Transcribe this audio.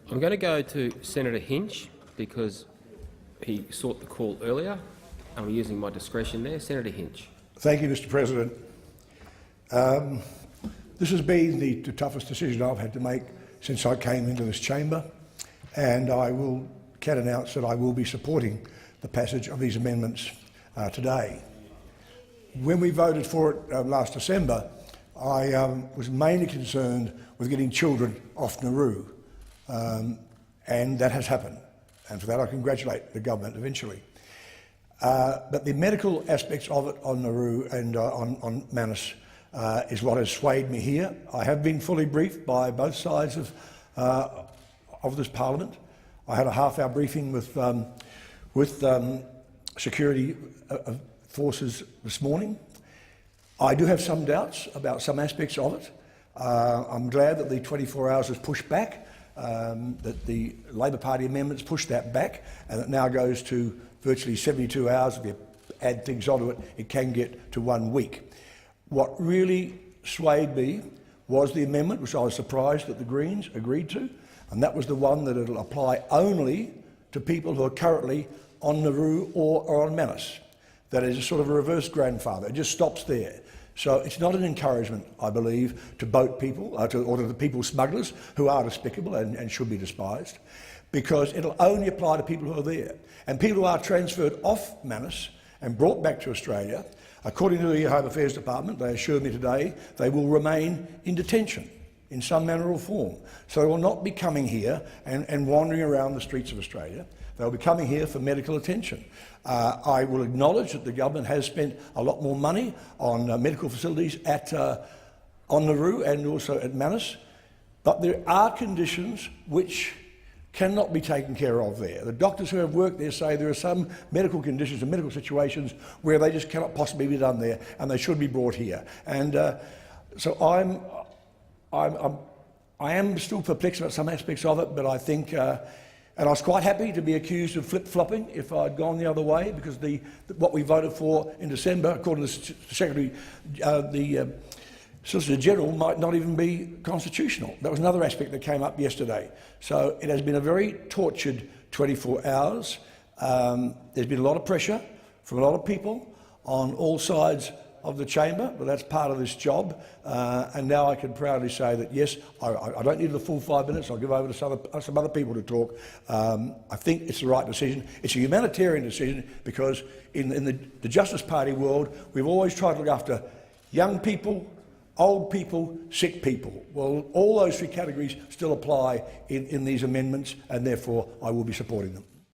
I'm going to go to Senator Hinch because he sought the call earlier. I'm using my discretion there. Senator Hinch. Thank you, Mr President. This has been the toughest decision I've had to make since I came into this chamber, and I can announce that I will be supporting the passage of these amendments today. When we voted for it last December, I was mainly concerned with getting children off Nauru, and that has happened, and for that I congratulate the government eventually. But the medical aspects of it on Nauru and on Manus is what has swayed me here. I have been fully briefed by both sides of this parliament. I had a half-hour briefing with security forces this morning. I do have some doubts about some aspects of it. I'm glad that the 24 hours is pushed back, that the Labor Party amendments pushed that back, and it now goes to virtually 72 hours. If you add things onto it, it can get to 1 week. What really swayed me was the amendment, which I was surprised that the Greens agreed to, and that was the one that it'll apply only to people who are currently on Nauru or on Manus. That is a sort of a reverse grandfather. It just stops there. So it's not an encouragement, I believe, to boat people or to the people smugglers who are despicable and should be despised, because it'll only apply to people who are there. And people who are transferred off Manus and brought back to Australia, according to the Home Affairs Department, they assured me today, they will remain in detention in some manner or form. So they will not be coming here and wandering around the streets of Australia. They'll be coming here for medical attention. I will acknowledge that the government has spent a lot more money on medical facilities on Nauru and also at Manus, but there are conditions which cannot be taken care of there. The doctors who have worked there say there are some medical conditions and medical situations where they just cannot possibly be done there, and they should be brought here. And so I am still perplexed about some aspects of it, but I think, and I was quite happy to be accused of flip-flopping if I'd gone the other way, because what we voted for in December, according to the Secretary, the Solicitor General, might not even be constitutional. That was another aspect that came up yesterday. So it has been a very tortured 24 hours. There's been a lot of pressure from a lot of people on all sides of the chamber, but that's part of this job. And now I can proudly say that, yes, I don't need the full 5 minutes. I'll give over to some other people to talk. I think it's the right decision. It's a humanitarian decision because in the Justice Party world, we've always tried to look after young people, old people, sick people. Well, all those three categories still apply in these amendments, and therefore I will be supporting them.